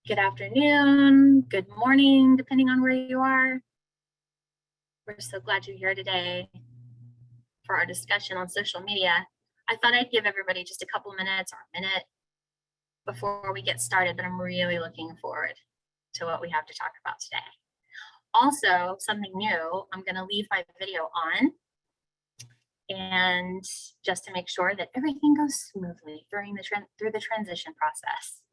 Good afternoon, good morning, depending on where you are. We're so glad you're here today for our discussion on social media. I thought I'd give everybody just a couple minutes or a minute before we get started, but I'm really looking forward to what we have to talk about today. Also, something new, I'm going to leave my video on, and just to make sure that everything goes smoothly through the transition process.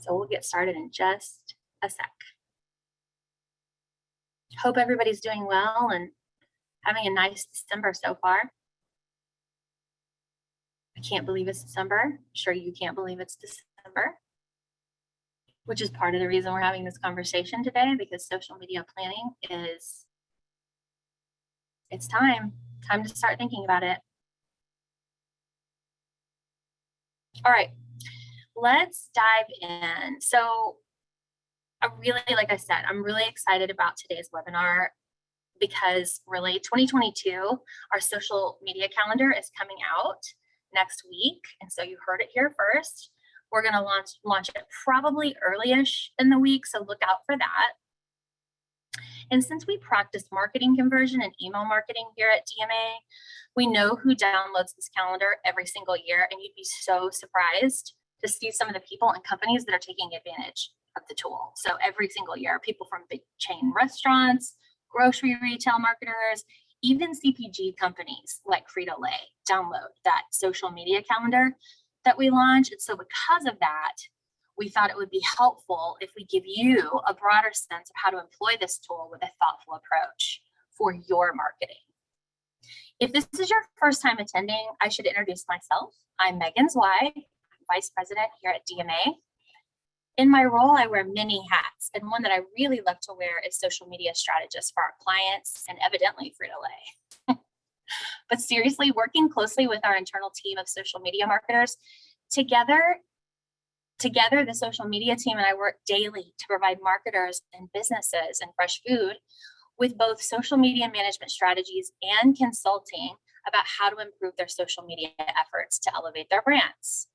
So we'll get started in just a sec. Hope everybody's doing well and having a nice December so far. I can't believe it's December. I'm sure you can't believe it's December, which is part of the reason we're having this conversation today, because social media planning it's time to start thinking about it. All right, let's dive in. So like I said, I'm really excited about today's webinar because really 2022, our social media calendar is coming out next week. And so you heard it here first. We're going to launch it probably early-ish in the week, so look out for that. And since we practice marketing conversion and email marketing here at DMA, we know who downloads this calendar every single year, and you'd be so surprised to see some of the people and companies that are taking advantage of the tool. So every single year, people from big chain restaurants, grocery retail marketers, even CPG companies like Frito-Lay download that social media calendar that we launch. And so because of that, we thought it would be helpful if we give you a broader sense of how to employ this tool with a thoughtful approach for your marketing. If this is your first time attending, I should introduce myself. I'm Megan Zweig, Vice President here at DMA. In my role, I wear many hats, and one that I really love to wear is social media strategist for our clients and evidently Frito-Lay. But seriously, working closely with our internal team of social media marketers, together, the social media team and I work daily to provide marketers and businesses and fresh food with both social media management strategies and consulting about how to improve their social media efforts to elevate their brands.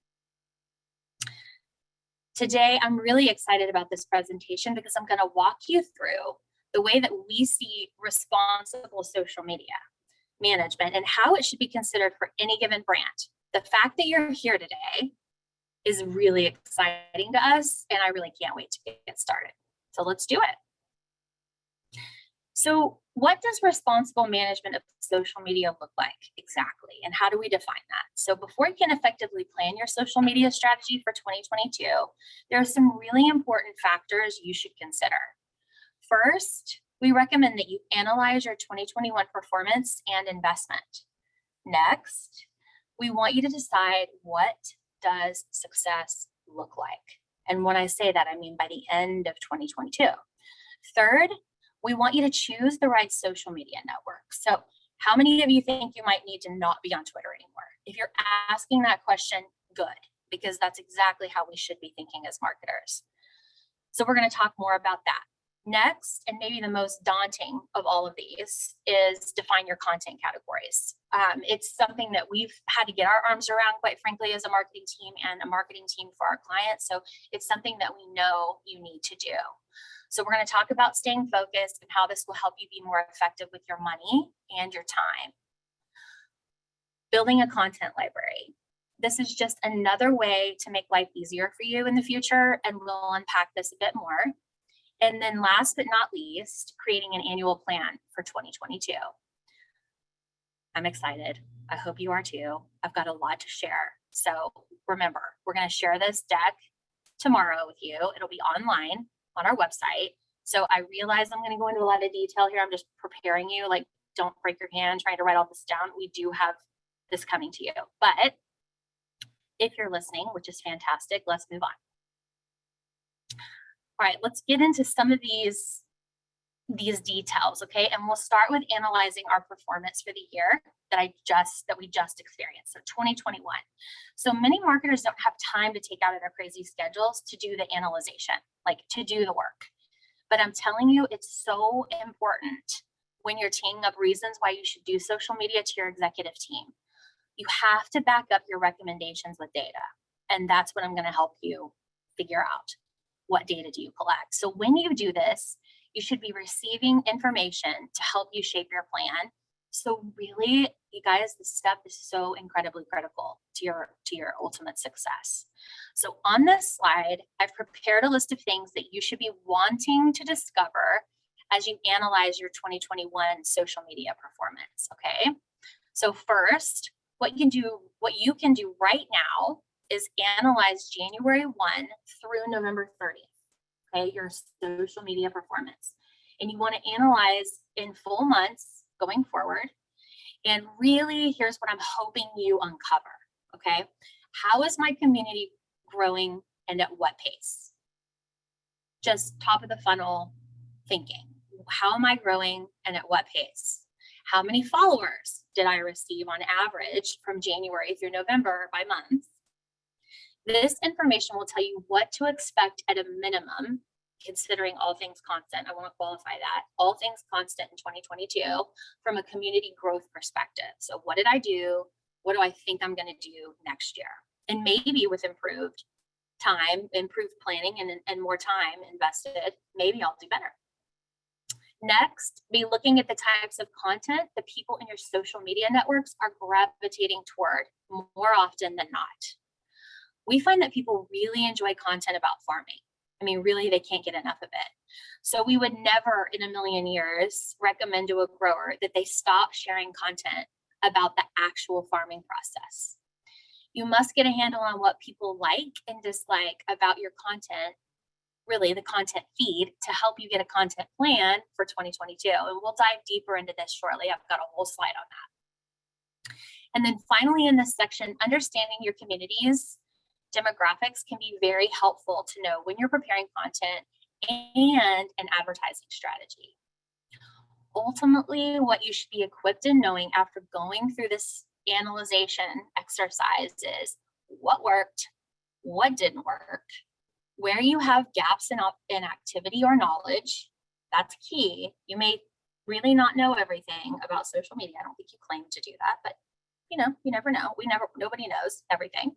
Today, I'm really excited about this presentation because I'm going to walk you through the way that we see responsible social media management and how it should be considered for any given brand. The fact that you're here today is really exciting to us, and I really can't wait to get started. So let's do it. So what does responsible management of social media look like exactly, and how do we define that? So before you can effectively plan your social media strategy for 2022, there are some really important factors you should consider. First, we recommend that you analyze your 2021 performance and investment. Next, we want you to decide, what does success look like? And when I say that, I mean by the end of 2022. Third, we want you to choose the right social media network. So how many of you think you might need to not be on Twitter anymore? If you're asking that question, good, because that's exactly how we should be thinking as marketers. So we're going to talk more about that. Next, and maybe the most daunting of all of these, is define your content categories. It's something that we've had to get our arms around, quite frankly, as a marketing team and a marketing team for our clients. So it's something that we know you need to do. So we're going to talk about staying focused and how this will help you be more effective with your money and your time. Building a content library. This is just another way to make life easier for you in the future, and we'll unpack this a bit more. And then last but not least, creating an annual plan for 2022. I'm excited. I hope you are too. I've got a lot to share. So remember, we're going to share this deck tomorrow with you. It'll be online on our website. So I realize I'm going to go into a lot of detail here. I'm just preparing you, like, don't break your hand trying to write all this down. We do have this coming to you. But if you're listening, which is fantastic, let's move on. All right, let's get into some of these details, okay? And we'll start with analyzing our performance for the year that we just experienced, so 2021. So many marketers don't have time to take out of their crazy schedules to do the analyzation, like to do the work. But I'm telling you, it's so important when you're teeing up reasons why you should do social media to your executive team. You have to back up your recommendations with data. And that's what I'm going to help you figure out. What data do you collect? So when you do this, you should be receiving information to help you shape your plan. So really, you guys, this step is so incredibly critical to your ultimate success. So on this slide, I've prepared a list of things that you should be wanting to discover as you analyze your 2021 social media performance, okay? So first, what you can do right now is analyze January 1 through November 30th, okay, your social media performance. And you want to analyze in full months going forward. And really, here's what I'm hoping you uncover, okay? How is my community growing and at what pace? Just top of the funnel thinking. How am I growing and at what pace? How many followers did I receive on average from January through November by month? This information will tell you what to expect at a minimum, considering all things constant. I want to qualify that. All things constant in 2022 from a community growth perspective. So what did I do? What do I think I'm going to do next year? And maybe with improved time, improved planning, and more time invested, maybe I'll do better. Next, be looking at the types of content the people in your social media networks are gravitating toward more often than not. We find that people really enjoy content about farming. I mean, really, they can't get enough of it. So we would never in a million years recommend to a grower that they stop sharing content about the actual farming process. You must get a handle on what people like and dislike about your content, really the content feed, to help you get a content plan for 2022. And we'll dive deeper into this shortly. I've got a whole slide on that. And then finally in this section, understanding your community's demographics can be very helpful to know when you're preparing content and an advertising strategy. Ultimately, what you should be equipped in knowing after going through this analyzation exercise is what worked, what didn't work, where you have gaps in activity or knowledge. That's key. You may really not know everything about social media. I don't think you claim to do that, but you never know. Nobody knows everything.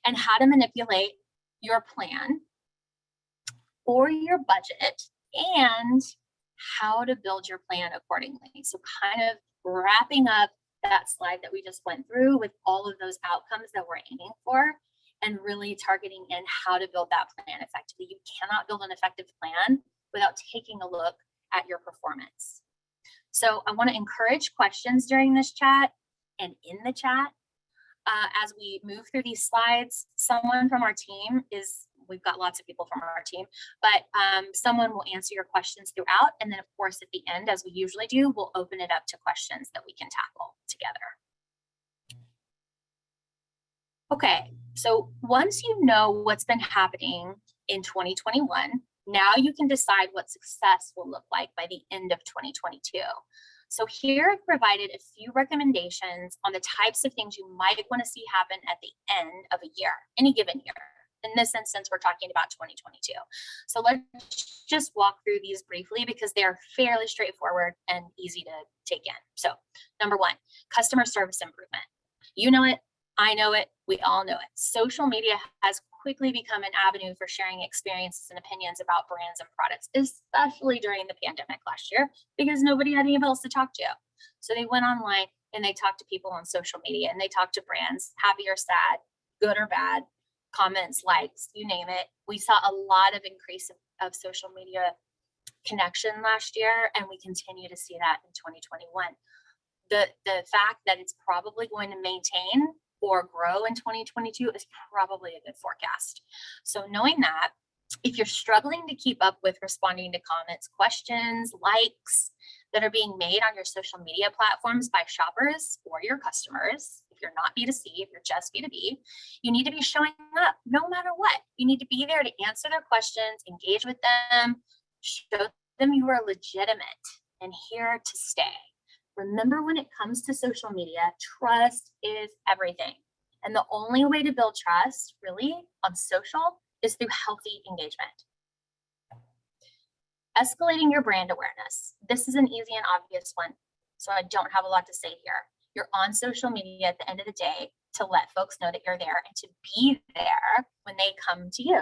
And how to manipulate your plan or your budget and how to build your plan accordingly. So kind of wrapping up that slide that we just went through with all of those outcomes that we're aiming for and really targeting in how to build that plan effectively. You cannot build an effective plan without taking a look at your performance. So I want to encourage questions during this chat and in the chat. As we move through these slides, someone from our team we've got lots of people from our team, but someone will answer your questions throughout. And then of course, at the end, as we usually do, we'll open it up to questions that we can tackle together. Okay, so once you know what's been happening in 2021, now you can decide what success will look like by the end of 2022. So here I've provided a few recommendations on the types of things you might want to see happen at the end of a year, any given year. In this instance, we're talking about 2022. So let's just walk through these briefly because they are fairly straightforward and easy to take in. So number one, customer service improvement. You know it, I know it, we all know it. Social media has quickly become an avenue for sharing experiences and opinions about brands and products, especially during the pandemic last year, because nobody had anybody else to talk to. So they went online and they talked to people on social media and they talked to brands, happy or sad, good or bad, comments, likes, you name it. We saw a lot of increase of social media connection last year, and we continue to see that in 2021. The fact that it's probably going to maintain or grow in 2022 is probably a good forecast. So knowing that, if you're struggling to keep up with responding to comments, questions, likes that are being made on your social media platforms by shoppers or your customers, if you're not B2C, if you're just B2B, you need to be showing up no matter what. You need to be there to answer their questions, engage with them, show them you are legitimate and here to stay. Remember, when it comes to social media, trust is everything. And the only way to build trust really on social is through healthy engagement. Escalating your brand awareness. This is an easy and obvious one, so I don't have a lot to say here. You're on social media at the end of the day. to let folks know that you're there and to be there when they come to you.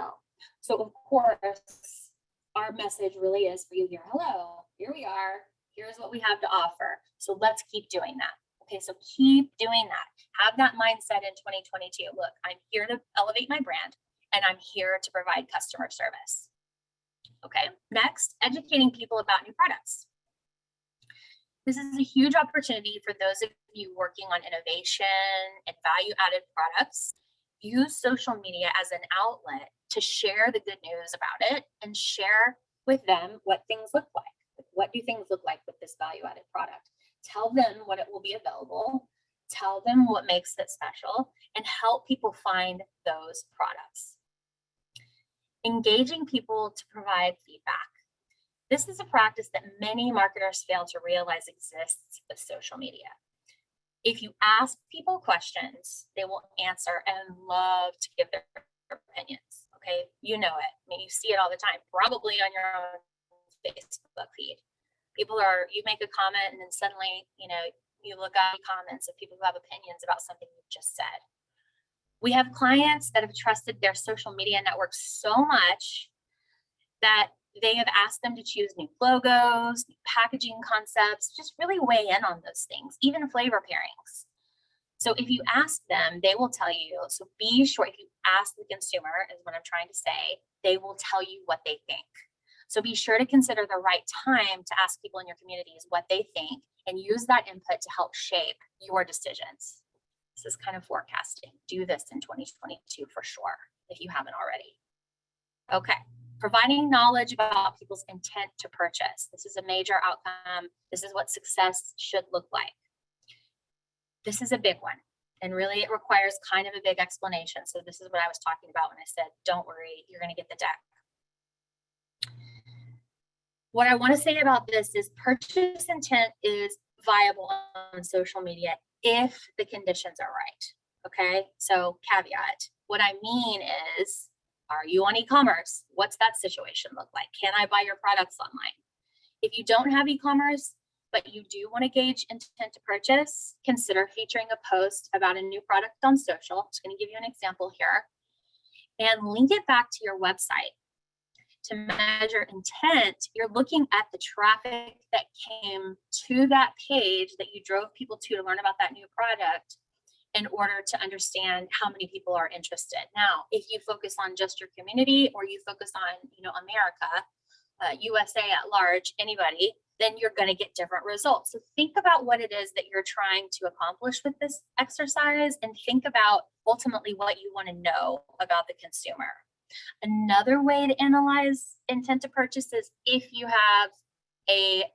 So of course, our message really is for you here. Hello, here we are. Here's what we have to offer. So let's keep doing that. Okay, so keep doing that. Have that mindset in 2022. Look, I'm here to elevate my brand and I'm here to provide customer service. Okay, next, educating people about new products. This is a huge opportunity for those of you working on innovation and value-added products. Use social media as an outlet to share the good news about it and share with them what things look like. What do things look like with this value-added product? Tell them what it will be available. Tell them what makes it special and help people find those products. Engaging people to provide feedback. This is a practice that many marketers fail to realize exists with social media. If you ask people questions, they will answer and love to give their opinions. Okay, you know it. I mean, you see it all the time, probably on your own Facebook feed. You make a comment and then suddenly, you look at comments of people who have opinions about something you've just said. We have clients that have trusted their social media networks so much that they have asked them to choose new logos, new packaging concepts, just really weigh in on those things, even flavor pairings. So if you ask them, they will tell you. So be sure, if you ask the consumer, is what I'm trying to say, they will tell you what they think. So be sure to consider the right time to ask people in your communities what they think and use that input to help shape your decisions. This is kind of forecasting. Do this in 2022 for sure, if you haven't already. Okay, providing knowledge about people's intent to purchase. This is a major outcome. This is what success should look like. This is a big one. And really it requires kind of a big explanation. So this is what I was talking about when I said, don't worry, you're going to get the deck. What I want to say about this is purchase intent is viable on social media if the conditions are right. Okay, so caveat. What I mean is, are you on e-commerce? What's that situation look like? Can I buy your products online? If you don't have e-commerce, but you do want to gauge intent to purchase, consider featuring a post about a new product on social. I'm just going to give you an example here. And link it back to your website. To measure intent, you're looking at the traffic that came to that page that you drove people to learn about that new product in order to understand how many people are interested. Now, if you focus on just your community or you focus on, America, USA at large, anybody, then you're going to get different results. So think about what it is that you're trying to accomplish with this exercise and think about ultimately what you want to know about the consumer. Another way to analyze intent to purchase is if you have a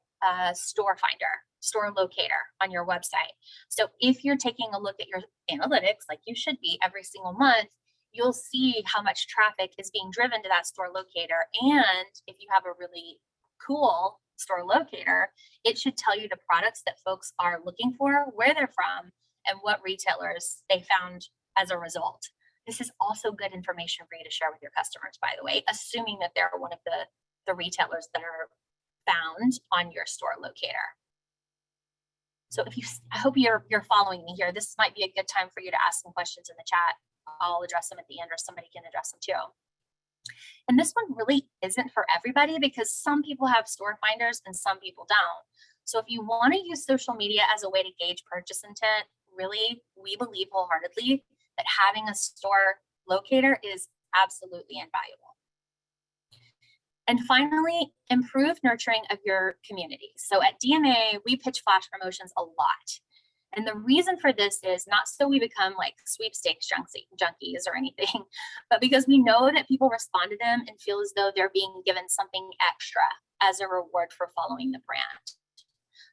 store finder, store locator on your website. So if you're taking a look at your analytics, like you should be every single month, you'll see how much traffic is being driven to that store locator. And if you have a really cool store locator, it should tell you the products that folks are looking for, where they're from, and what retailers they found as a result. This is also good information for you to share with your customers, by the way, assuming that they're one of the retailers that are found on your store locator. So I hope you're following me here. This might be a good time for you to ask some questions in the chat. I'll address them at the end, or somebody can address them too. And this one really isn't for everybody because some people have store finders and some people don't. So if you want to use social media as a way to gauge purchase intent, really, we believe wholeheartedly that having a store locator is absolutely invaluable. And finally, improve nurturing of your community. So at DMA, we pitch flash promotions a lot. And the reason for this is not so we become like sweepstakes junkies or anything, but because we know that people respond to them and feel as though they're being given something extra as a reward for following the brand.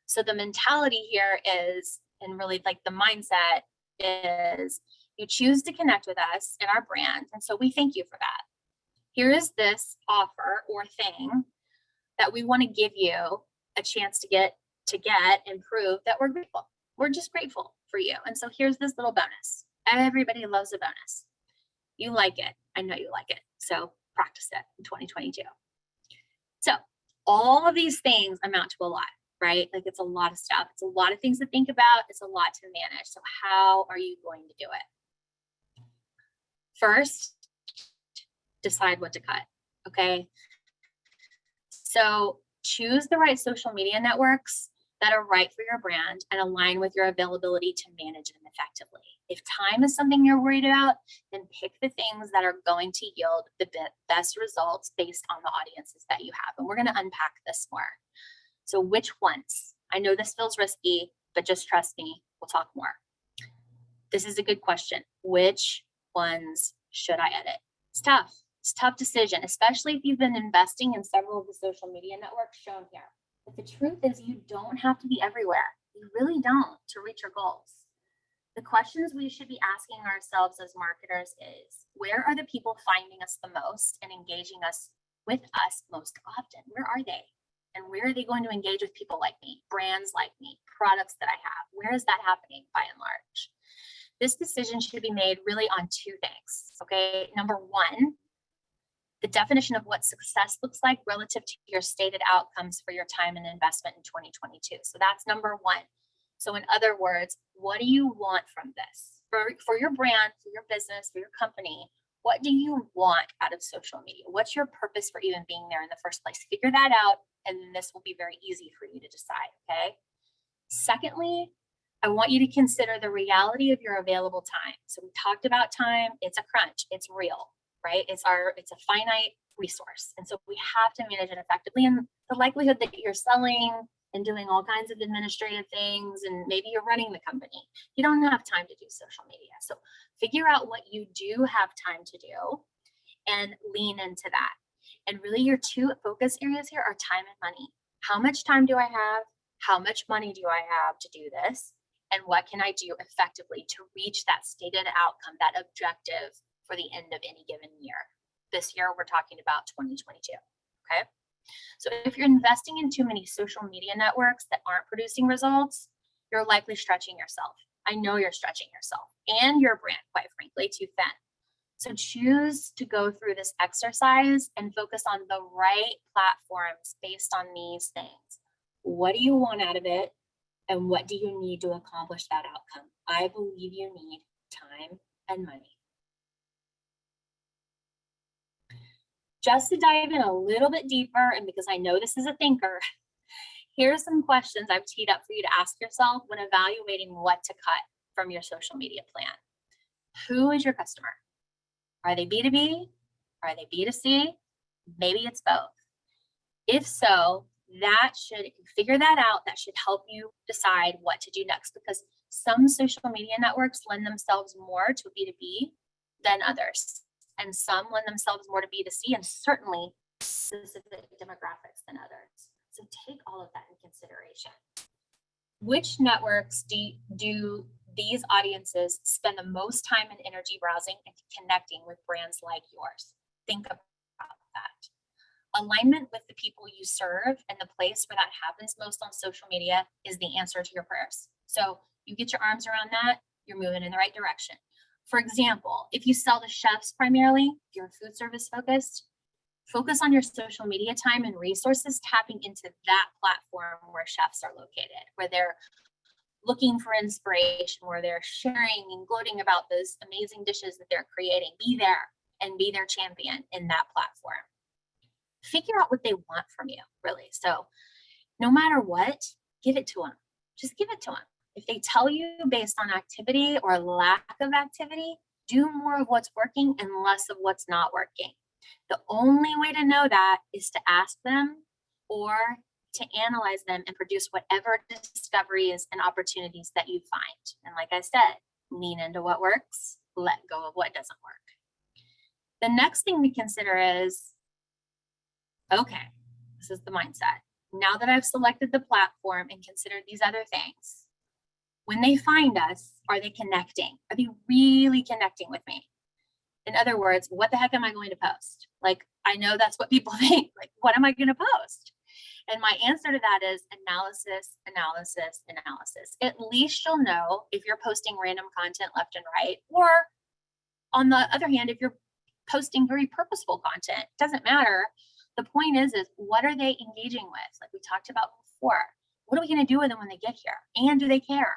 So the mentality here is, and really like the mindset is, you choose to connect with us and our brand. And so we thank you for that. Here is this offer or thing that we want to give you a chance to get and prove that we're grateful. We're just grateful for you. And so here's this little bonus. Everybody loves a bonus. You like it. I know you like it. So practice it in 2022. So all of these things amount to a lot. right? Like it's a lot of stuff. It's a lot of things to think about. It's a lot to manage. So how are you going to do it? First, decide what to cut, okay? So choose the right social media networks that are right for your brand and align with your availability to manage them effectively. If time is something you're worried about, then pick the things that are going to yield the best results based on the audiences that you have. And we're going to unpack this more. So which ones? I know this feels risky, but just trust me, we'll talk more. This is a good question. Which ones should I edit? It's tough. It's a tough decision, especially if you've been investing in several of the social media networks shown here. But the truth is you don't have to be everywhere. You really don't to reach your goals. The questions we should be asking ourselves as marketers is, where are the people finding us the most and engaging us with us most often? Where are they? And where are they going to engage with people like me, brands like me, products that I have? Where is that happening by and large? This decision should be made really on two things, okay? Number one, the definition of what success looks like relative to your stated outcomes for your time and investment in 2022. So that's number one. So in other words, what do you want from this? For your brand, for your business, for your company, what do you want out of social media? What's your purpose for even being there in the first place? Figure that out, and then this will be very easy for you to decide, okay? Secondly, I want you to consider the reality of your available time. So we talked about time, it's a crunch, it's real, right? It's a finite resource. And so we have to manage it effectively. And the likelihood that you're selling and doing all kinds of administrative things, and maybe you're running the company, you don't have time to do social media. So figure out what you do have time to do and lean into that. And really your two focus areas here are time and money. How much time do I have? How much money do I have to do this? And what can I do effectively to reach that stated outcome, that objective for the end of any given year? This year, we're talking about 2022, okay? So if you're investing in too many social media networks that aren't producing results, you're likely stretching yourself. I know you're stretching yourself and your brand, quite frankly, too thin. So choose to go through this exercise and focus on the right platforms based on these things. What do you want out of it? And what do you need to accomplish that outcome? I believe you need time and money. Just to dive in a little bit deeper, and because I know this is a thinker, here are some questions I've teed up for you to ask yourself when evaluating what to cut from your social media plan. Who is your customer? Are they B2B? Are they B2C? Maybe it's both. If so, if you figure that out, that should help you decide what to do next, because some social media networks lend themselves more to B2B than others. And some lend themselves more to B2C and certainly specific demographics than others. So take all of that in consideration. Which networks do these audiences spend the most time and energy browsing and connecting with brands like yours? Think about that. Alignment with the people you serve and the place where that happens most on social media is the answer to your prayers. So you get your arms around that, you're moving in the right direction. For example, if you sell to chefs primarily, if you're food service focused, focus on your social media time and resources tapping into that platform where chefs are located, where they're looking for inspiration, where they're sharing and gloating about those amazing dishes that they're creating. Be there and be their champion in that platform. Figure out what they want from you, really. So no matter what, give it to them. Just give it to them. If they tell you based on activity or lack of activity, do more of what's working and less of what's not working. The only way to know that is to ask them or to analyze them and produce whatever discoveries and opportunities that you find. And like I said, lean into what works, let go of what doesn't work. The next thing to consider is, okay, this is the mindset. Now that I've selected the platform and considered these other things, when they find us, are they connecting? Are they really connecting with me? In other words, what the heck am I going to post? Like, I know that's what people think. Like, what am I going to post? And my answer to that is analysis, analysis, analysis. At least you'll know if you're posting random content left and right, or on the other hand, if you're posting very purposeful content, it doesn't matter. The point is what are they engaging with? Like we talked about before, what are we going to do with them when they get here? And do they care?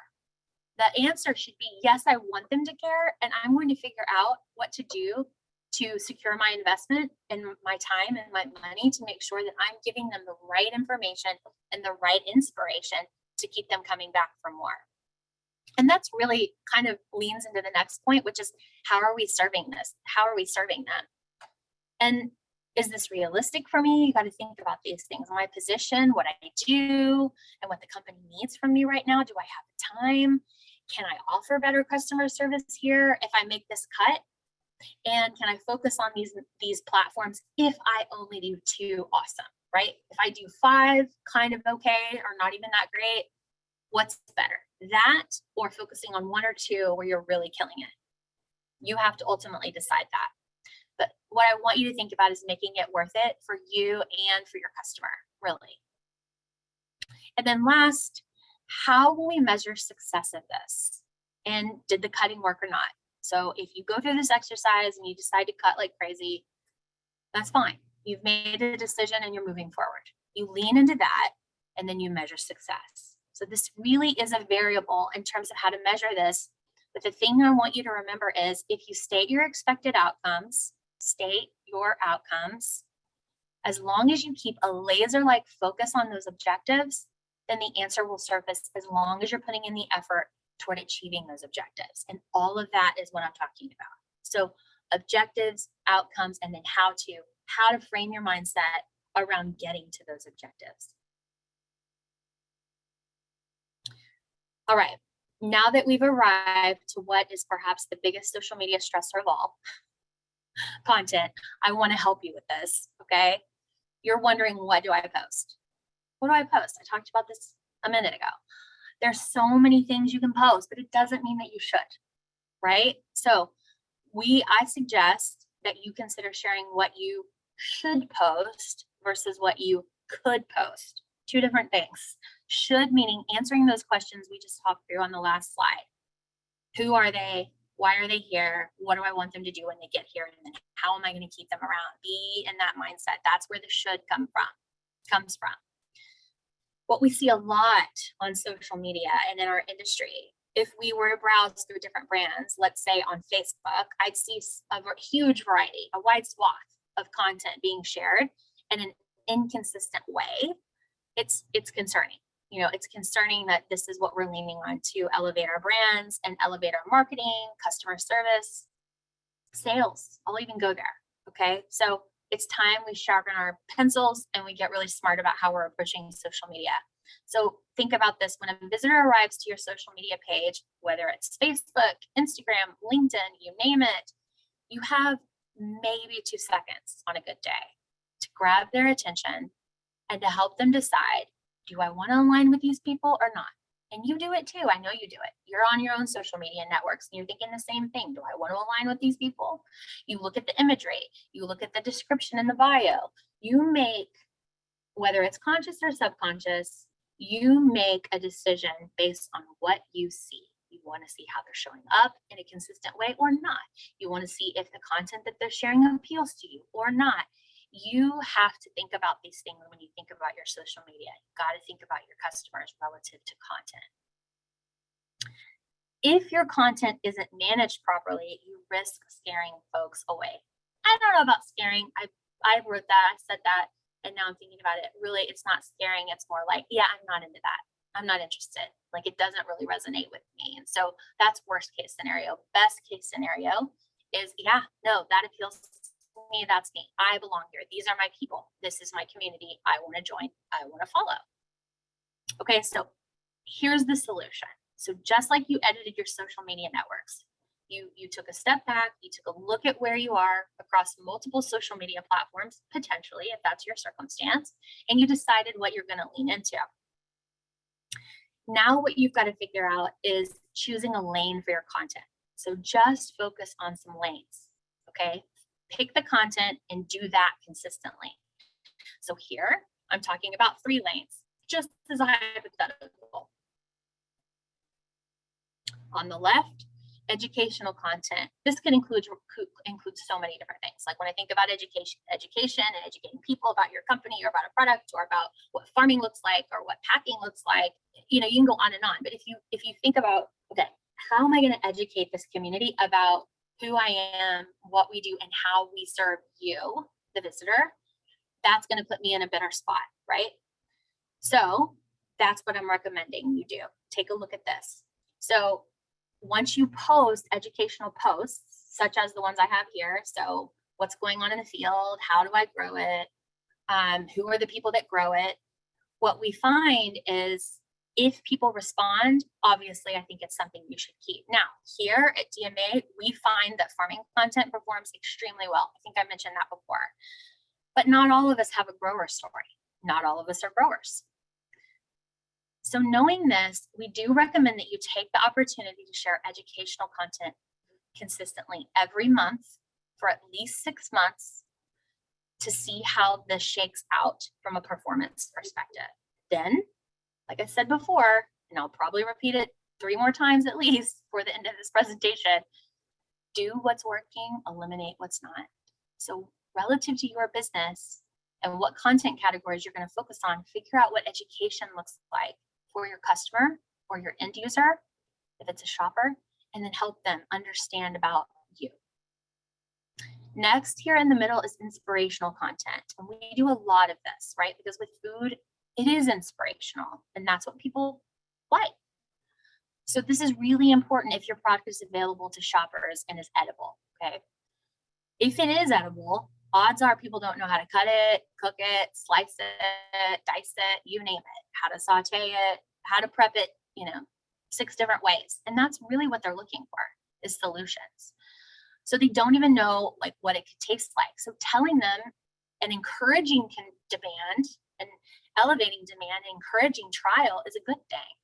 The answer should be, yes, I want them to care, and I'm going to figure out what to do to secure my investment and my time and my money to make sure that I'm giving them the right information and the right inspiration to keep them coming back for more. And that's really kind of leans into the next point, which is, how are we serving this? How are we serving them? And is this realistic for me? You got to think about these things. My position, what I do, and what the company needs from me right now. Do I have the time? Can I offer better customer service here if I make this cut? And can I focus on these platforms if I only do 2? Awesome, right? If I do 5, kind of okay, or not even that great, what's better? That or focusing on 1 or 2 where you're really killing it? You have to ultimately decide that. But what I want you to think about is making it worth it for you and for your customer, really. And then last, how will we measure success of this? And did the cutting work or not? So if you go through this exercise and you decide to cut like crazy, that's fine. You've made a decision and you're moving forward. You lean into that and then you measure success. So this really is a variable in terms of how to measure this. But the thing I want you to remember is, if you state your expected outcomes, as long as you keep a laser-like focus on those objectives, then the answer will surface as long as you're putting in the effort toward achieving those objectives. And all of that is what I'm talking about. So objectives, outcomes, and then how to frame your mindset around getting to those objectives. All right, now that we've arrived to what is perhaps the biggest social media stressor of all, content, I want to help you with this, okay? You're wondering, what do I post? What do I post? I talked about this a minute ago. There's so many things you can post, but it doesn't mean that you should, right? So I suggest that you consider sharing what you should post versus what you could post. 2 different things. Should meaning answering those questions we just talked through on the last slide. Who are they? Why are they here? What do I want them to do when they get here? And then how am I going to keep them around? Be in that mindset. That's where the should comes from. What we see a lot on social media and in our industry, if we were to browse through different brands, let's say on Facebook, I'd see a huge variety, a wide swath of content being shared in an inconsistent way. It's concerning. It's concerning that this is what we're leaning on to elevate our brands and elevate our marketing, customer service, sales. I'll even go there. Okay. So it's time we sharpen our pencils and we get really smart about how we're approaching social media. So think about this. When a visitor arrives to your social media page, whether it's Facebook, Instagram, LinkedIn, you name it, you have maybe 2 seconds on a good day to grab their attention and to help them decide, do I want to align with these people or not? And you do it too. I know you do it. You're on your own social media networks and you're thinking the same thing. Do I want to align with these people? You look at the imagery, you look at the description in the bio, you make, whether it's conscious or subconscious, you make a decision based on what you see. You want to see how they're showing up in a consistent way or not. You want to see if the content that they're sharing appeals to you or not. You have to think about these things when you think about your social media. You've got to think about your customers relative to content. If your content isn't managed properly, you risk scaring folks away. I don't know about scaring. I wrote that, I said that, and now I'm thinking about it. Really, it's not scaring. It's more like, yeah, I'm not into that. I'm not interested. Like, it doesn't really resonate with me. And so that's worst case scenario. Best case scenario is, yeah, no, that appeals to me. That's me. I belong here. These are my people. This is my community. I want to join. I want to follow. Okay, so here's the solution. So just like you edited your social media networks, you took a step back, you took a look at where you are across multiple social media platforms, potentially, if that's your circumstance, and you decided what you're going to lean into. Now what you've got to figure out is choosing a lane for your content. So just focus on some lanes, okay? Pick the content and do that consistently. So here, I'm talking about 3 lanes, just as a hypothetical. On the left, educational content. This could include so many different things. Like when I think about education and educating people about your company or about a product or about what farming looks like or what packing looks like, you can go on and on. But if you think about, okay, how am I going to educate this community about who I am, what we do, and how we serve you, the visitor, that's going to put me in a better spot, right? So that's what I'm recommending you do. Take a look at this. So once you post educational posts, such as the ones I have here, so what's going on in the field, how do I grow it, who are the people that grow it, what we find is if people respond, obviously, I think it's something you should keep. Now, here at DMA, we find that farming content performs extremely well. I think I mentioned that before. But not all of us have a grower story. Not all of us are growers. So knowing this, we do recommend that you take the opportunity to share educational content consistently every month for at least 6 months to see how this shakes out from a performance perspective. Then, like I said before, and I'll probably repeat it 3 more times at least for the end of this presentation, do what's working, eliminate what's not. So relative to your business and what content categories you're going to focus on, figure out what education looks like for your customer or your end user, if it's a shopper, and then help them understand about you. Next, here in the middle is inspirational content. And we do a lot of this, right? Because with food, it is inspirational, and that's what people like. So this is really important if your product is available to shoppers and is edible, okay? If it is edible, odds are people don't know how to cut it, cook it, slice it, dice it, you name it, how to saute it, how to prep it, 6 different ways. And that's really what they're looking for, is solutions. So they don't even know like what it could taste like. So telling them and encouraging demand and elevating demand and encouraging trial is a good thing.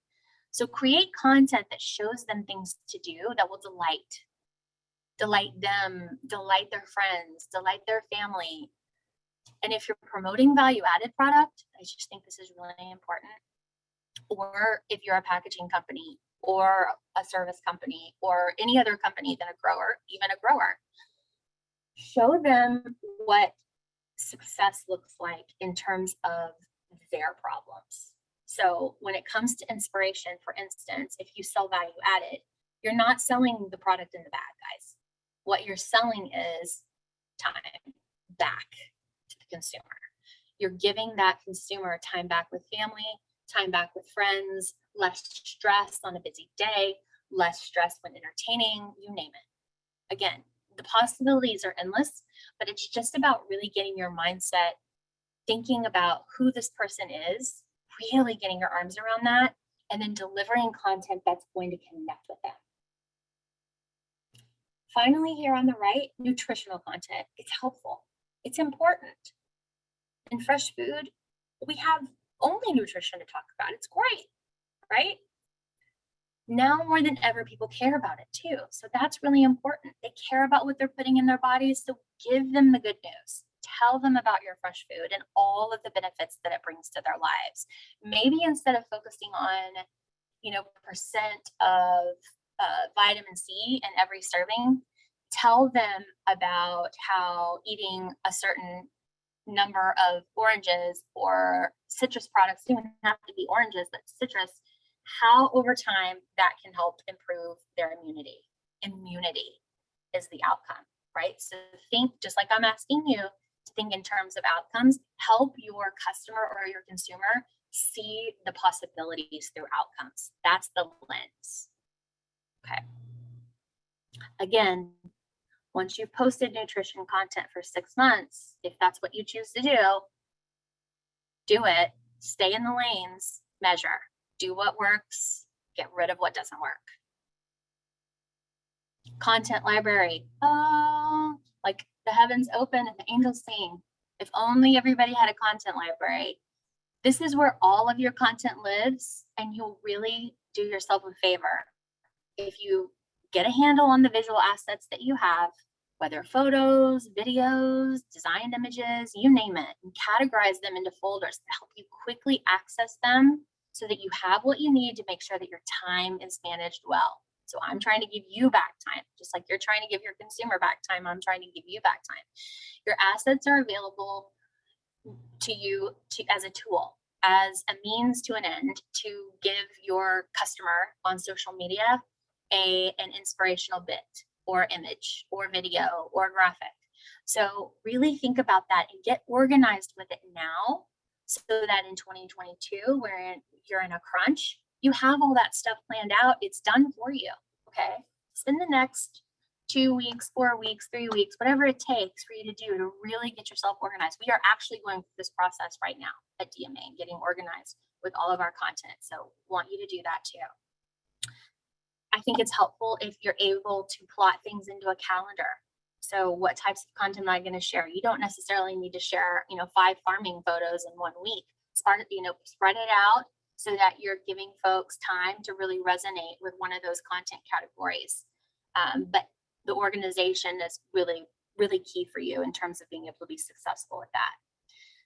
So create content that shows them things to do that will delight them, delight their friends, delight their family. And if you're promoting value-added product, I just think this is really important. Or if you're a packaging company or a service company or any other company than a grower, even a grower, show them what success looks like in terms of their problems. So when it comes to inspiration, for instance, if you sell value added, you're not selling the product in the bag, guys. What you're selling is time back to the consumer. You're giving that consumer time back with family, time back with friends, less stress on a busy day, less stress when entertaining, you name it. Again, the possibilities are endless, but it's just about really getting your mindset thinking about who this person is, really getting your arms around that, and then delivering content that's going to connect with them. Finally, here on the right, nutritional content. It's helpful. It's important. In fresh food, we have only nutrition to talk about. It's great, right? Now more than ever, people care about it too. So that's really important. They care about what they're putting in their bodies. So give them the good news. Tell them about your fresh food and all of the benefits that it brings to their lives. Maybe instead of focusing on, percent of vitamin C in every serving, tell them about how eating a certain number of oranges or citrus products, don't have to be oranges, but citrus, how over time that can help improve their immunity. Immunity is the outcome, right? So think, just like I'm asking you to think in terms of outcomes, help your customer or your consumer see the possibilities through outcomes. That's the lens. Okay. Again, once you've posted nutrition content for 6 months, if that's what you choose to do it, stay in the lanes, measure, do what works, get rid of what doesn't work. Content library. Oh, like the heavens open and the angels sing. If only everybody had a content library. This is where all of your content lives, and you'll really do yourself a favor if you get a handle on the visual assets that you have, whether photos, videos, designed images, you name it, and categorize them into folders to help you quickly access them so that you have what you need to make sure that your time is managed well. So I'm trying to give you back time, just like you're trying to give your consumer back time. I'm trying to give you back time. Your assets are available to you as a tool, as a means to an end, to give your customer on social media an inspirational bit or image or video or graphic. So really think about that and get organized with it now, so that in 2022, where you're in a crunch, you have all that stuff planned out. It's done for you. Okay. Spend the next 2 weeks, 4 weeks, 3 weeks, whatever it takes for you to do to really get yourself organized. We are actually going through this process right now at DMA and getting organized with all of our content. So want you to do that too. I think it's helpful if you're able to plot things into a calendar. So what types of content am I going to share? You don't necessarily need to share, 5 farming photos in 1 week. Spread it out so that you're giving folks time to really resonate with one of those content categories. But the organization is really, really key for you in terms of being able to be successful with that.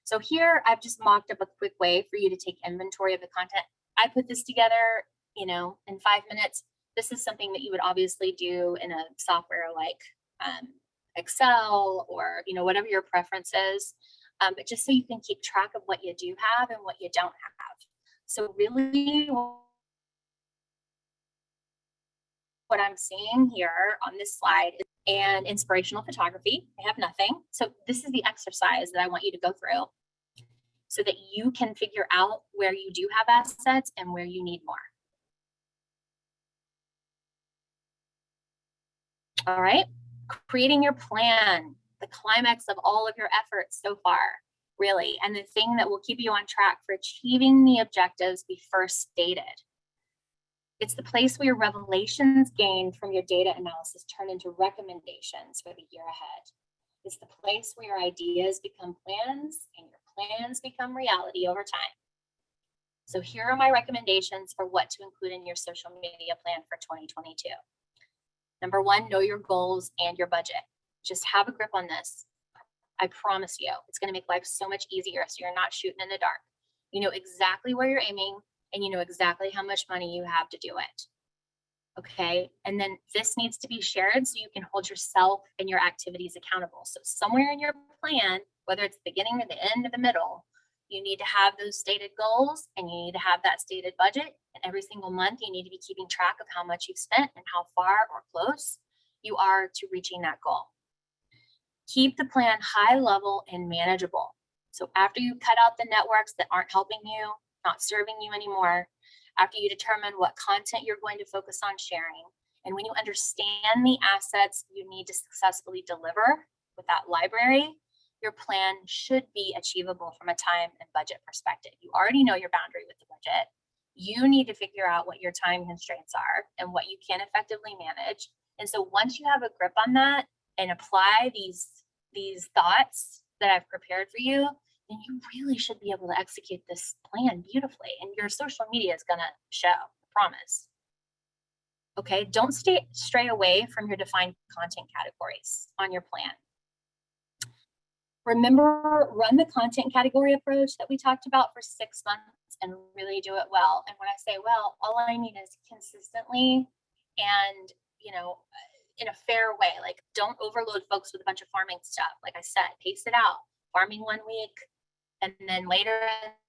So here I've just mocked up a quick way for you to take inventory of the content. I put this together, in 5 minutes. This is something that you would obviously do in a software like Excel or, whatever your preference is. But just so you can keep track of what you do have and what you don't have. So really what I'm seeing here on this slide is and inspirational photography. I have nothing. So this is the exercise that I want you to go through so that you can figure out where you do have assets and where you need more. All right. Creating your plan, the climax of all of your efforts so far, really, and the thing that will keep you on track for achieving the objectives we first stated. It's the place where your revelations gained from your data analysis turn into recommendations for the year ahead. It's the place where your ideas become plans and your plans become reality over time. So here are my recommendations for what to include in your social media plan for 2022. Number 1, know your goals and your budget. Just have a grip on this. I promise you, it's going to make life so much easier so you're not shooting in the dark. You know exactly where you're aiming and you know exactly how much money you have to do it. Okay. And then this needs to be shared so you can hold yourself and your activities accountable. So somewhere in your plan, whether it's the beginning or the end or the middle, you need to have those stated goals and you need to have that stated budget. And every single month, you need to be keeping track of how much you've spent and how far or close you are to reaching that goal. Keep the plan high level and manageable. So after you cut out the networks that aren't helping you, not serving you anymore, after you determine what content you're going to focus on sharing, and when you understand the assets you need to successfully deliver with that library, your plan should be achievable from a time and budget perspective. You already know your boundary with the budget. You need to figure out what your time constraints are and what you can effectively manage. And so once you have a grip on that and apply these thoughts that I've prepared for you, then you really should be able to execute this plan beautifully. And your social media is going to show, I promise. Okay, don't stray away from your defined content categories on your plan. Remember, run the content category approach that we talked about for 6 months and really do it well. And when I say well, all I mean is consistently and, in a fair way. Like, don't overload folks with a bunch of farming stuff. Like I said, pace it out. Farming 1 week, and then later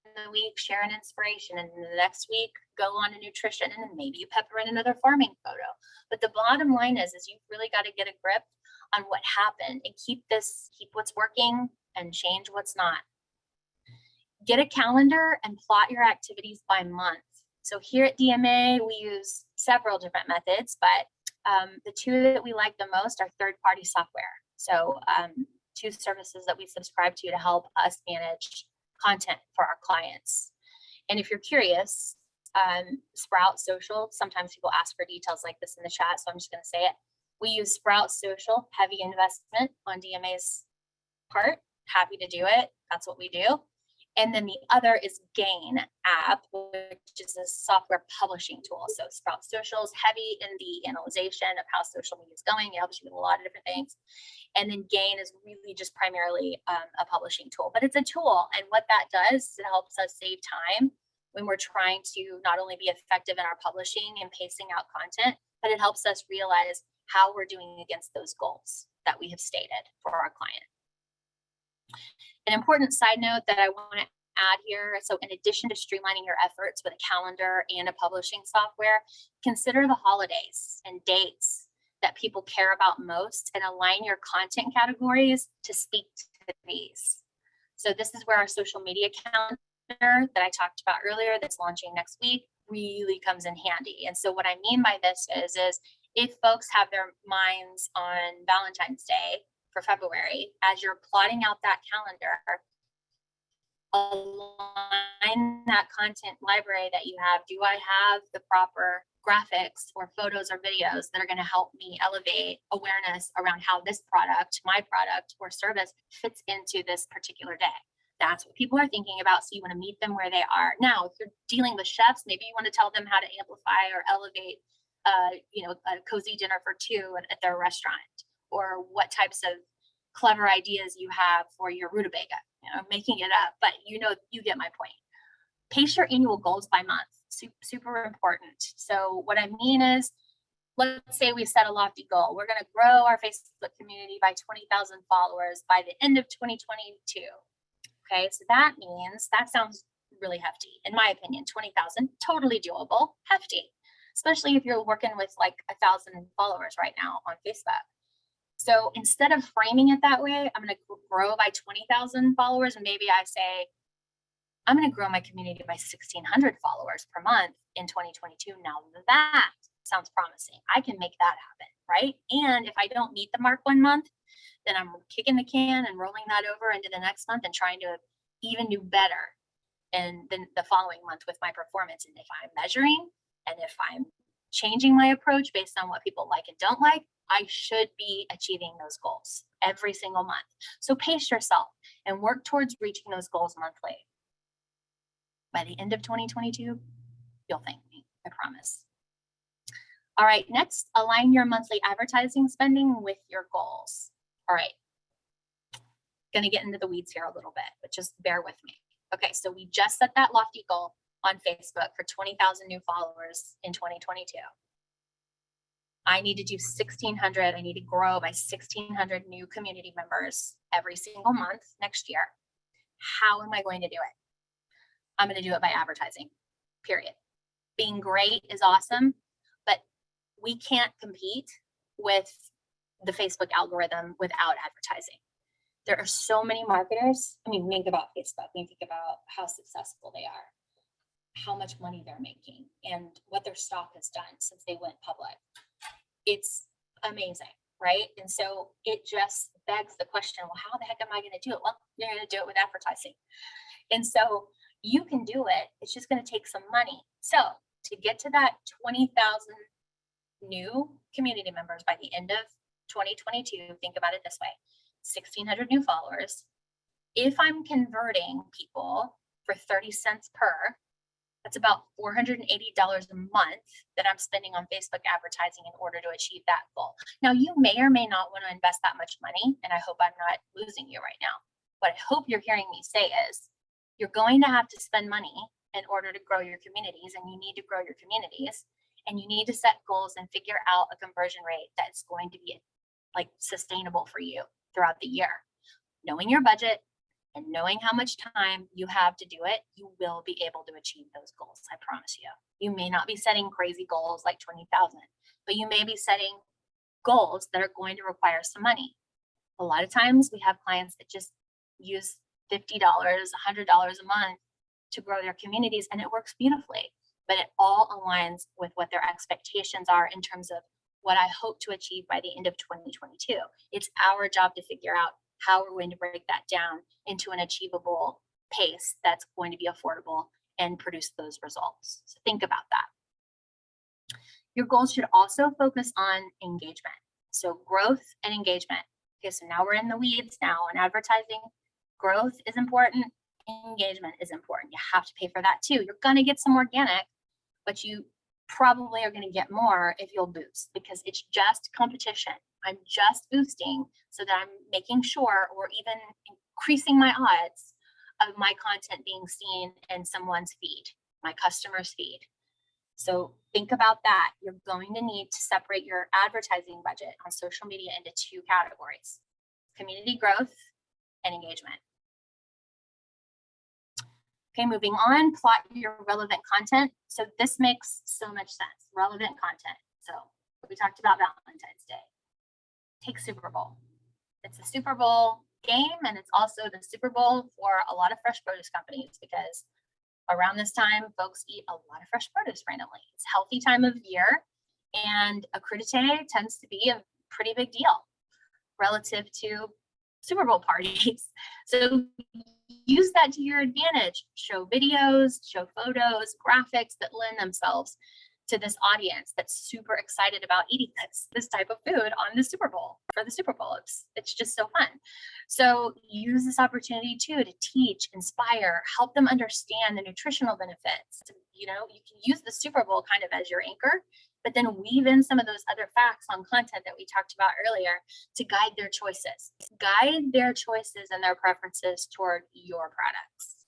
in the week, share an inspiration. And the next week, go on to nutrition. And then maybe you pepper in another farming photo. But the bottom line is you've really got to get a grip on what happened and keep what's working and change what's not. Get a calendar and plot your activities by month. So here at DMA, we use several different methods, but the 2 that we like the most are third-party software. So 2 services that we subscribe to help us manage content for our clients. And if you're curious, Sprout Social, sometimes people ask for details like this in the chat, so I'm just going to say it. We use Sprout Social, heavy investment on DMA's part. Happy to do it. That's what we do. And then the other is Gain app, which is a software publishing tool. So Sprout Social is heavy in the analyzation of how social media is going. It helps you with a lot of different things. And then Gain is really just primarily a publishing tool, but it's a tool. And what that does is it helps us save time when we're trying to not only be effective in our publishing and pacing out content, but it helps us realize how we're doing against those goals that we have stated for our client. An important side note that I want to add here, so in addition to streamlining your efforts with a calendar and a publishing software, consider the holidays and dates that people care about most and align your content categories to speak to these. So this is where our social media calendar that I talked about earlier that's launching next week really comes in handy. And so what I mean by this is if folks have their minds on Valentine's Day for February, as you're plotting out that calendar, align that content library that you have. Do I have the proper graphics or photos or videos that are going to help me elevate awareness around how this product, my product or service fits into this particular day? That's what people are thinking about. So you want to meet them where they are. Now, if you're dealing with chefs, maybe you want to tell them how to amplify or elevate, a cozy dinner for two at their restaurant, or what types of clever ideas you have for your rutabaga. Making it up, but you get my point. Pace your annual goals by month. Super important. So what I mean is, let's say we set a lofty goal. We're going to grow our Facebook community by 20,000 followers by the end of 2022. Okay, so that means, that sounds really hefty. In my opinion, 20,000, totally doable, hefty, especially if you're working with like 1,000 followers right now on Facebook. So instead of framing it that way, I'm going to grow by 20,000 followers. And maybe I say, I'm going to grow my community by 1,600 followers per month in 2022. Now that sounds promising. I can make that happen, right? And if I don't meet the mark one month, then I'm kicking the can and rolling that over into the next month and trying to even do better in the following month with my performance. And if I'm measuring and if I'm changing my approach based on what people like and don't like, I should be achieving those goals every single month. So pace yourself and work towards reaching those goals monthly. By the end of 2022, you'll thank me, I promise. All right, next, align your monthly advertising spending with your goals. All right, gonna get into the weeds here a little bit, but just bear with me. Okay, so we just set that lofty goal on Facebook for 20,000 new followers in 2022. I need to do 1,600. I need to grow by 1,600 new community members every single month next year. How am I going to do it? I'm going to do it by advertising, period. Being great is awesome, but we can't compete with the Facebook algorithm without advertising. There are so many marketers. I mean, think about Facebook. Think about how successful they are, how much money they're making, and what their stock has done since they went public. It's amazing, right? And so it just begs the question, well, how the heck am I going to do it? Well, you're going to do it with advertising. And so you can do it. It's just going to take some money. So to get to that 20,000 new community members by the end of 2022, think about it this way, 1,600 new followers. If I'm converting people for 30 cents per, that's about $480 a month that I'm spending on Facebook advertising in order to achieve that goal. Now, you may or may not want to invest that much money, and I hope I'm not losing you right now. What I hope you're hearing me say is, you're going to have to spend money in order to grow your communities, and you need to grow your communities, and you need to set goals and figure out a conversion rate that's going to be like sustainable for you throughout the year. Knowing your budget and knowing how much time you have to do it, you will be able to achieve those goals. I promise you. You may not be setting crazy goals like 20,000, but you may be setting goals that are going to require some money. A lot of times we have clients that just use $50, $100 a month to grow their communities, and it works beautifully, but it all aligns with what their expectations are in terms of what I hope to achieve by the end of 2022. It's our job to figure out how we're going to break that down into an achievable pace that's going to be affordable and produce those results. So think about that. Your goals should also focus on engagement. So growth and engagement. Okay, so now we're in the weeds now on advertising. Growth is important. Engagement is important. You have to pay for that too. You're going to get some organic, but you probably are going to get more if you'll boost, because it's just competition. I'm just boosting so that I'm making sure or even increasing my odds of my content being seen in someone's feed, my customer's feed. So think about that. You're going to need to separate your advertising budget on social media into two categories: community growth and engagement. Okay, moving on, plot your relevant content. So this makes so much sense, relevant content. So we talked about Valentine's Day. Take Super Bowl. It's a Super Bowl game, and it's also the Super Bowl for a lot of fresh produce companies, because around this time, folks eat a lot of fresh produce randomly. It's a healthy time of year, and a crudité tends to be a pretty big deal relative to Super Bowl parties. So use that to your advantage. Show videos, show photos, graphics that lend themselves to this audience that's super excited about eating this type of food on the Super Bowl, for the Super Bowl. It's just so fun. So use this opportunity too to teach, inspire, help them understand the nutritional benefits. You know, you can use the Super Bowl kind of as your anchor, but then weave in some of those other facts on content that we talked about earlier to guide their choices. Guide their choices and their preferences toward your products.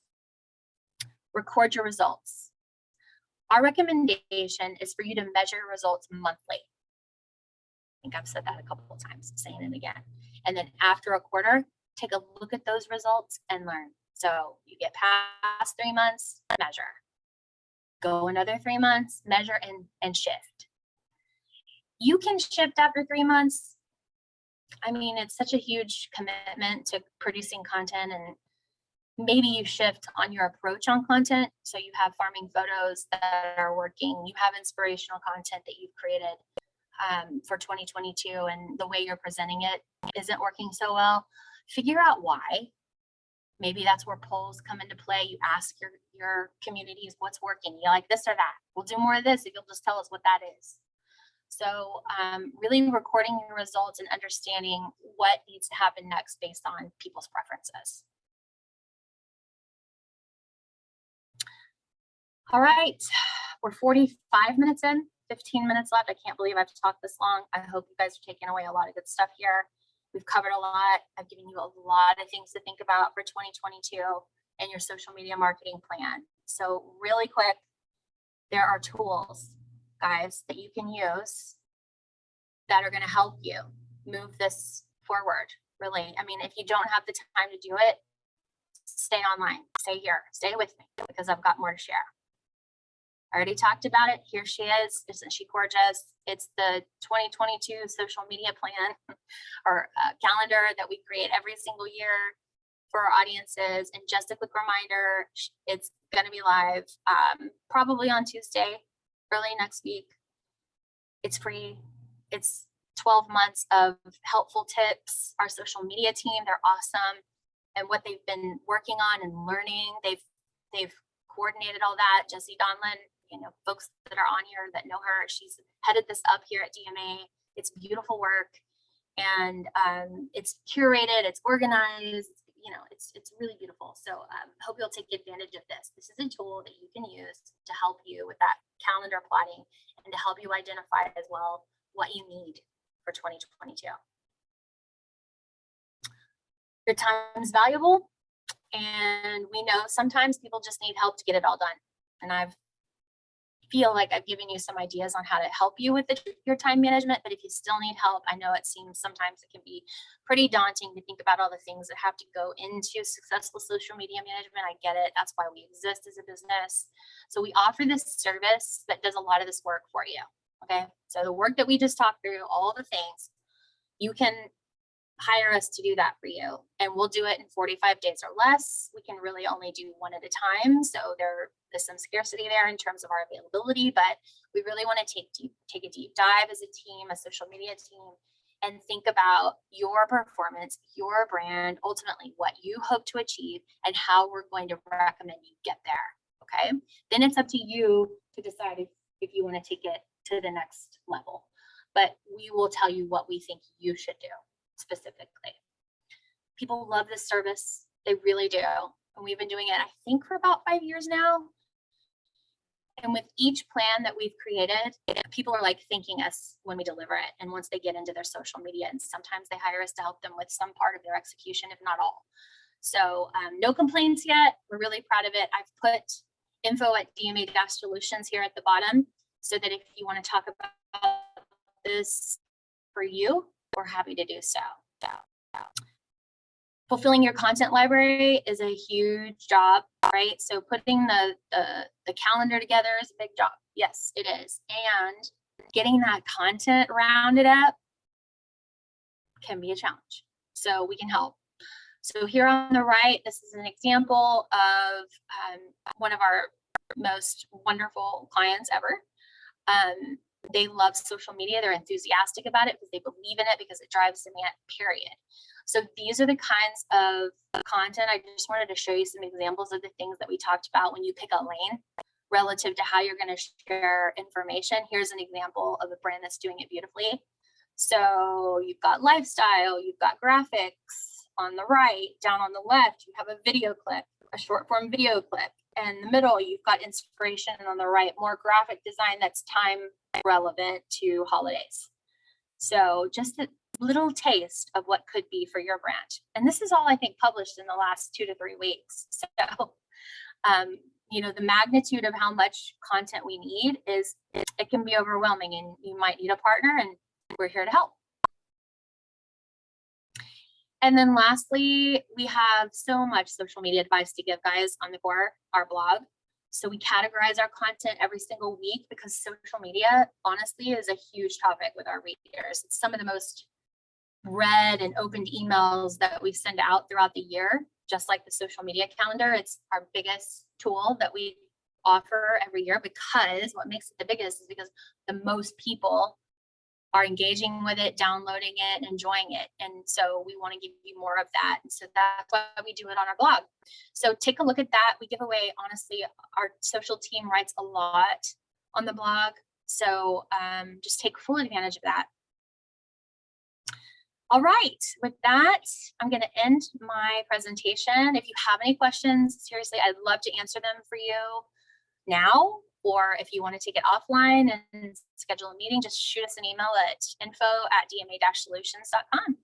Record your results. Our recommendation is for you to measure results monthly. I think I've said that a couple of times, saying it again. And then after a quarter, take a look at those results and learn. So you get past 3 months, measure. Go another 3 months, measure and shift. You can shift after 3 months. I mean, it's such a huge commitment to producing content, and maybe you shift on your approach on content. So you have farming photos that are working, you have inspirational content that you've created for 2022, and the way you're presenting it isn't working so well. Figure out why. Maybe that's where polls come into play. You ask your communities what's working. You like this or that? We'll do more of this if you'll just tell us what that is. So really recording your results and understanding what needs to happen next based on people's preferences. All right, we're 45 minutes in, 15 minutes left. I can't believe I've talked this long. I hope you guys are taking away a lot of good stuff here. We've covered a lot. I've given you a lot of things to think about for 2022 and your social media marketing plan. So really quick, there are tools, guys, that you can use that are going to help you move this forward. Really, I mean, if you don't have the time to do it, stay online, stay here, stay with me, because I've got more to share. I already talked about it. Here she is. Isn't she gorgeous? It's the 2022 social media plan or calendar that we create every single year for our audiences. And just a quick reminder, it's going to be live probably on Tuesday, early next week. It's free. It's 12 months of helpful tips. Our social media team, they're awesome. And what they've been working on and learning, they've coordinated all that. Jessie Donlin, you know, folks that are on here that know her, she's headed this up here at DMA. It's beautiful work, and it's curated, it's organized, you know, it's really beautiful. So hope you'll take advantage of this. This is a tool that you can use to help you with that calendar plotting and to help you identify as well what you need for 2022. Your time is valuable, and we know sometimes people just need help to get it all done. And I feel like I've given you some ideas on how to help you with your time management, but if you still need help, I know it seems sometimes it can be pretty daunting to think about all the things that have to go into successful social media management. I get it. That's why we exist as a business. So we offer this service that does a lot of this work for you. Okay. So the work that we just talked through, all the things, you can hire us to do that for you, and we'll do it in 45 days or less. We can really only do one at a time, so there is some scarcity there in terms of our availability, but we really want to take a deep dive as a team, a social media team, and think about your performance, your brand, ultimately what you hope to achieve, and how we're going to recommend you get there. Okay, then it's up to you to decide if you want to take it to the next level, but we will tell you what we think you should do specifically. People love this service. They really do. And we've been doing it, I think, for about 5 years now. And with each plan that we've created, people are like thanking us when we deliver it. And once they get into their social media, and sometimes they hire us to help them with some part of their execution, if not all. So no complaints yet. We're really proud of it. I've put info at DMA-Solutions here at the bottom. so that if you want to talk about this for you, we're happy to do so. Fulfilling your content library is a huge job, right? So putting the calendar together is a big job. Yes, it is. And getting that content rounded up can be a challenge. So we can help. So here on the right, this is an example of one of our most wonderful clients ever. They love social media. They're enthusiastic about it because they believe in it, because it drives demand, period. So these are the kinds of content. I just wanted to show you some examples of the things that we talked about when you pick a lane relative to how you're going to share information. Here's an example of a brand that's doing it beautifully. So you've got lifestyle, you've got graphics on the right. Down on the left, you have a video clip, a short form video clip. And in the middle, you've got inspiration, and on the right, more graphic design that's time relevant to holidays. So just a little taste of what could be for your brand. And this is all, I think, published in the last 2 to 3 weeks. So, the magnitude of how much content we need it can be overwhelming, and you might need a partner, and we're here to help. And then lastly, we have so much social media advice to give, guys, on the core, our blog. So we categorize our content every single week because social media, honestly, is a huge topic with our readers. It's some of the most read and opened emails that we send out throughout the year, just like the social media calendar. It's our biggest tool that we offer every year, because what makes it the biggest is because the most people are engaging with it, downloading it, enjoying it. And so we want to give you more of that. And so that's why we do it on our blog. So take a look at that. We give away, honestly, our social team writes a lot on the blog. So just take full advantage of that. All right, with that, I'm going to end my presentation. If you have any questions, seriously, I'd love to answer them for you now. Or if you want to take it offline and schedule a meeting, just shoot us an email at info@dma-solutions.com.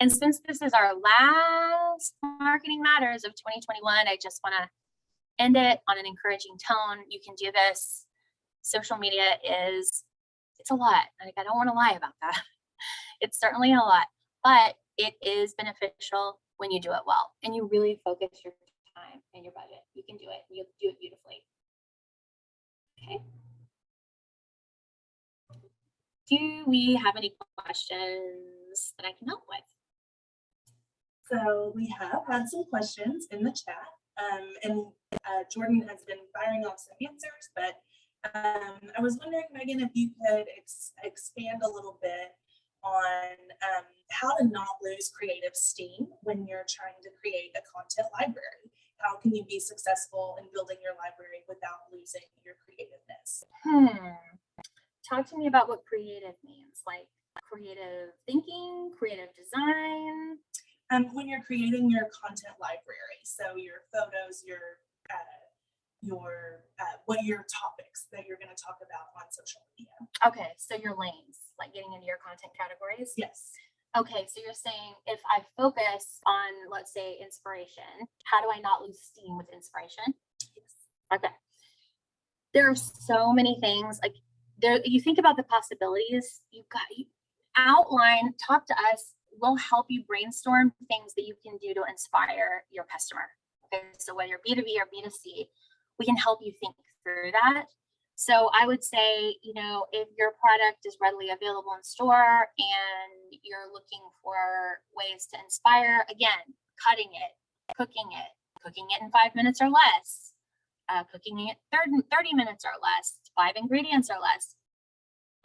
And since this is our last Marketing Matters of 2021, I just want to end it on an encouraging tone. You can do this. Social media it's a lot. Like, I don't want to lie about that. It's certainly a lot, but it is beneficial when you do it well and you really focus your time and your budget. You can do it. You'll do it beautifully. Okay. Do we have any questions that I can help with? So we have had some questions in the chat, and Jordan has been firing off some answers, but I was wondering, Megan, if you could expand a little bit on how to not lose creative steam when you're trying to create a content library. How can you be successful in building your library without losing your creativeness? Talk to me about what creative means, like creative thinking, creative design. When you're creating your content library, so your photos, what are your topics that you're going to talk about on social media? Okay, so your lanes, like getting into your content categories. Yes. Okay, so you're saying if I focus on, let's say, inspiration, how do I not lose steam with inspiration? Yes. Okay. There are so many things, like you think about the possibilities, you outline, talk to us, we'll help you brainstorm things that you can do to inspire your customer. Okay, so whether you're B2B or B2C, we can help you think through that. So I would say, if your product is readily available in store and you're looking for ways to inspire, again, cutting it in 5 minutes or less, cooking it 30 minutes or less, 5 ingredients or less.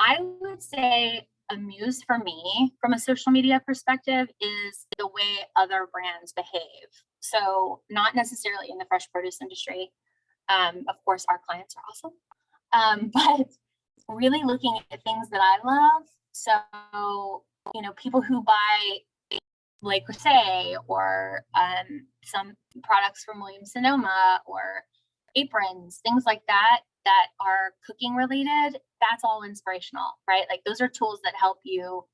I would say a muse for me from a social media perspective is the way other brands behave. So not necessarily in the fresh produce industry. Of course, our clients are awesome. But really looking at things that I love. So, people who buy Le Creuset or some products from Williams Sonoma or aprons, things like that are cooking related, that's all inspirational, right? Like those are tools that help you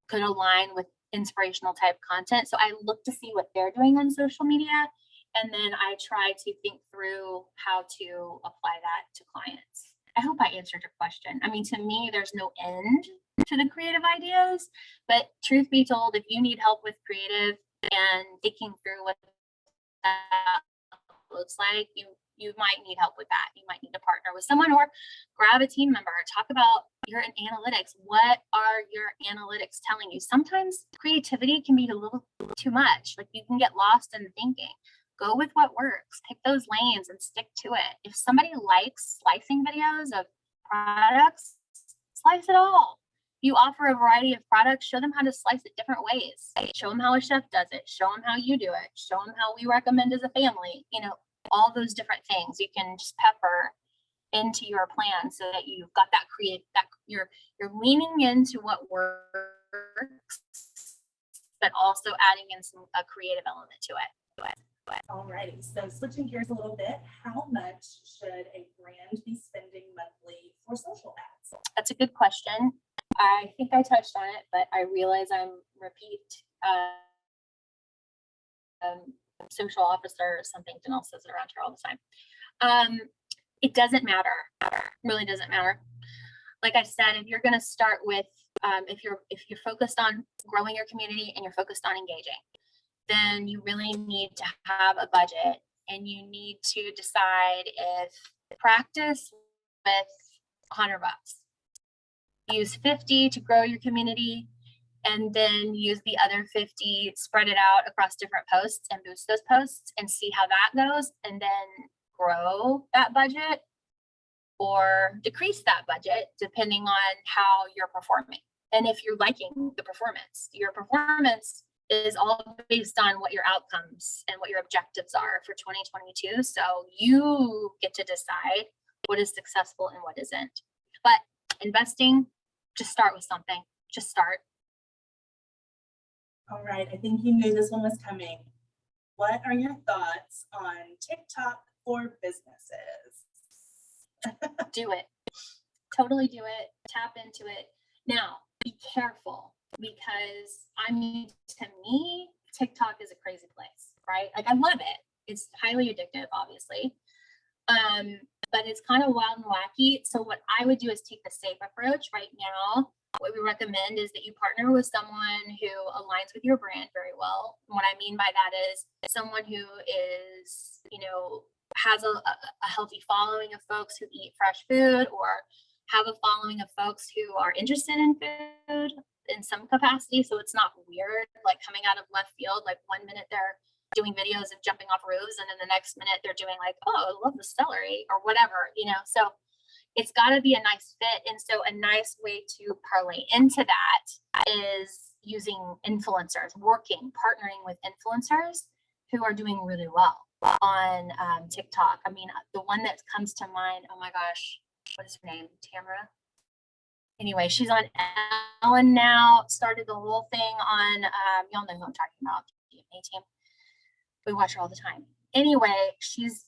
could align with inspirational type content. So I look to see what they're doing on social media, and then I try to think through how to apply that to clients. I hope I answered your question. I mean, to me, there's no end to the creative ideas, but truth be told, if you need help with creative and thinking through what that looks like, you might need help with that. You might need to partner with someone or grab a team member. Talk about your analytics. What are your analytics telling you? Sometimes creativity can be a little too much. Like you can get lost in thinking. Go with what works. Pick those lanes and stick to it. If somebody likes slicing videos of products, slice it all. You offer a variety of products, show them how to slice it different ways. Show them how a chef does it. Show them how you do it. Show them how we recommend as a family. You know, all those different things you can just pepper into your plan so that you've got that that you're leaning into what works, but also adding in a creative element to it. Alrighty, so switching gears a little bit, how much should a brand be spending monthly for social ads? That's a good question. I think I touched on it, but I realize I'm repeat social officer or something. Janelle says it around here all the time. It doesn't matter. Really doesn't matter. Like I said, if you're going to start with, if you're focused on growing your community and you're focused on engaging, then you really need to have a budget and you need to decide if practice with $100. Use 50 to grow your community and then use the other 50, spread it out across different posts and boost those posts and see how that goes and then grow that budget or decrease that budget depending on how you're performing. And if you're liking the performance, your performance is all based on what your outcomes and what your objectives are for 2022. So you get to decide what is successful and what isn't. But investing, just start with something. Just start. All right, I think you knew this one was coming. What are your thoughts on TikTok for businesses? Do it. Totally do it. Tap into it. Now, be careful because I mean, to me, TikTok is a crazy place, right? Like I love it. It's highly addictive, obviously. But it's kind of wild and wacky. So what I would do is take the safe approach right now. What we recommend is that you partner with someone who aligns with your brand very well. And what I mean by that is someone who is, you know, has a healthy following of folks who eat fresh food or have a following of folks who are interested in food in some capacity. So it's not weird, like coming out of left field, like 1 minute they're doing videos of jumping off roofs and then the next minute they're doing like, oh, I love the celery or whatever, you know. So it's got to be a nice fit. And so a nice way to parlay into that is using influencers, partnering with influencers who are doing really well on TikTok. I mean, the one that comes to mind, oh my gosh, what is her name? Tamara. Anyway, she's on Ellen now, started the whole thing on, y'all know who I'm talking about, DMA team. We watch her all the time. Anyway, she's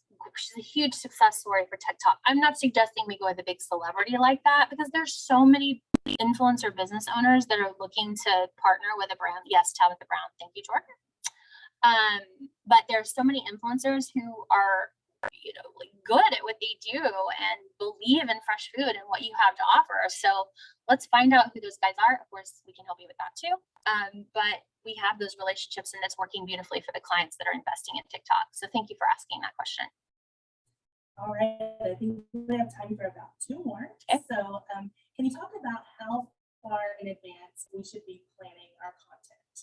a huge success story for TikTok. I'm not suggesting we go with a big celebrity like that because there's so many influencer business owners that are looking to partner with a brand. Yes, Tabitha Brown. Thank you, Jordan. But there's so many influencers who are, you know, like good at what they do and believe in fresh food and what you have to offer. So let's find out who those guys are. Of course, we can help you with that too. But we have those relationships and it's working beautifully for the clients that are investing in TikTok. So thank you for asking that question. All right, I think we have time for about 2 more. Okay. So can you talk about how far in advance we should be planning our content?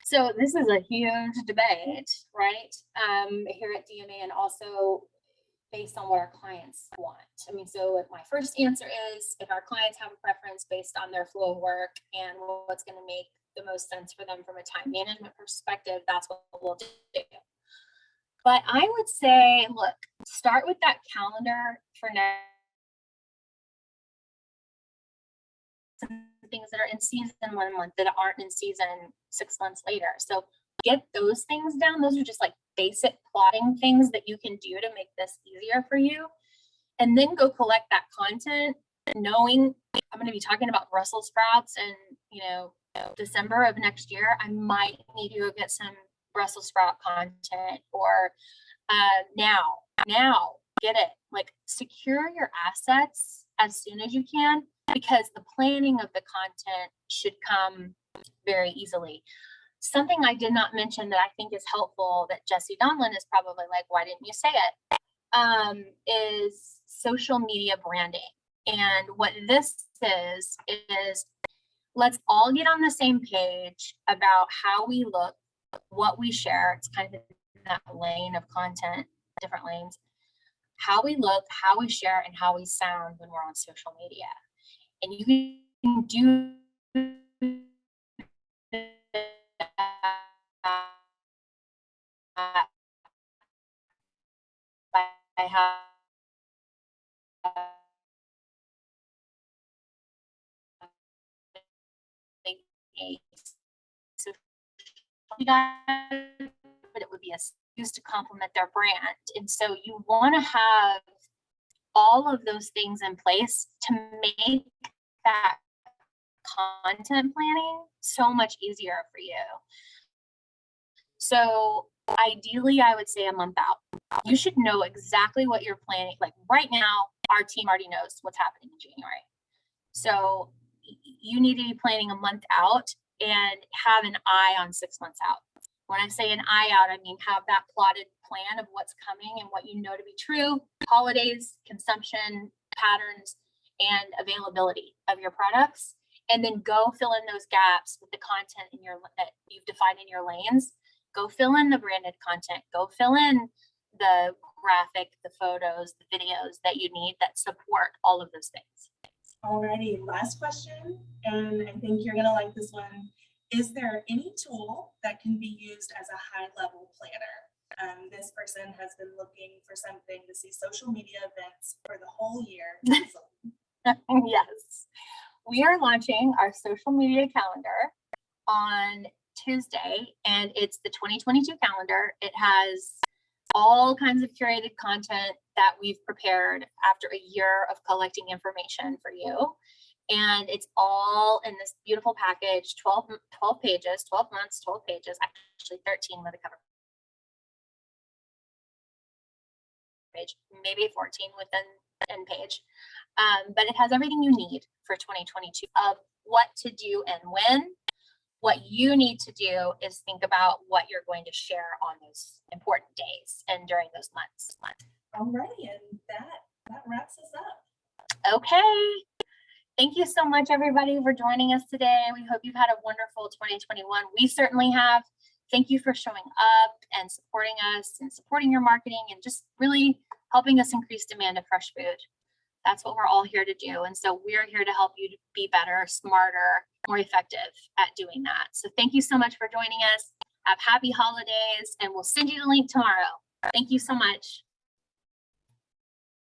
So this is a huge debate, right? Here at DMA and also based on what our clients want. I mean, so my first answer is if our clients have a preference based on their flow of work and what's going to make the most sense for them from a time management perspective, that's what we'll do. But I would say, look, start with that calendar for now. Things that are in season 1 month that aren't in season 6 months later. So get those things down. Those are just like basic plotting things that you can do to make this easier for you. And then go collect that content, knowing I'm going to be talking about Brussels sprouts in, you know, December of next year. I might need to go get some Brussels sprout content or now get it. Like, secure your assets as soon as you can, because the planning of the content should come very easily. Something I did not mention that I think is helpful that Jesse Donlin is probably like, why didn't you say it? Is social media branding. And what this is let's all get on the same page about how we look, what we share. It's kind of in that lane of content, different lanes. How we look, how we share, and how we sound when we're on social media. And you can do that by having a social media, but it would be used to complement their brand. And so you want to have all of those things in place to make that content planning so much easier for you. So ideally, I would say a month out. You should know exactly what you're planning. Like right now, our team already knows what's happening in January. So you need to be planning a month out and have an eye on 6 months out. When I say an eye out, I mean have that plotted plan of what's coming and what you know to be true, holidays, consumption patterns, and availability of your products. And then go fill in those gaps with the content in your that you've defined in your lanes. Go fill in the branded content. Go fill in the graphic, the photos, the videos that you need that support all of those things. Alrighty, last question, and I think you're gonna like this one. Is there any tool that can be used as a high-level planner? This person has been looking for something to see social media events for the whole year. Yes. We are launching our social media calendar on Tuesday, and it's the 2022 calendar. It has all kinds of curated content that we've prepared after a year of collecting information for you. And it's all in this beautiful package, 12 pages, 12 months, 12 pages, actually 13 with a cover page, maybe 14 with an end page. But it has everything you need for 2022 of what to do and when. What you need to do is think about what you're going to share on those important days and during those months. Alrighty, and that wraps us up. Okay. Thank you so much, everybody, for joining us today. We hope you've had a wonderful 2021. We certainly have. Thank you for showing up and supporting us and supporting your marketing and just really helping us increase demand of fresh food. That's what we're all here to do. And so we're here to help you to be better, smarter, more effective at doing that. So thank you so much for joining us. Have happy holidays, and we'll send you the link tomorrow. Thank you so much.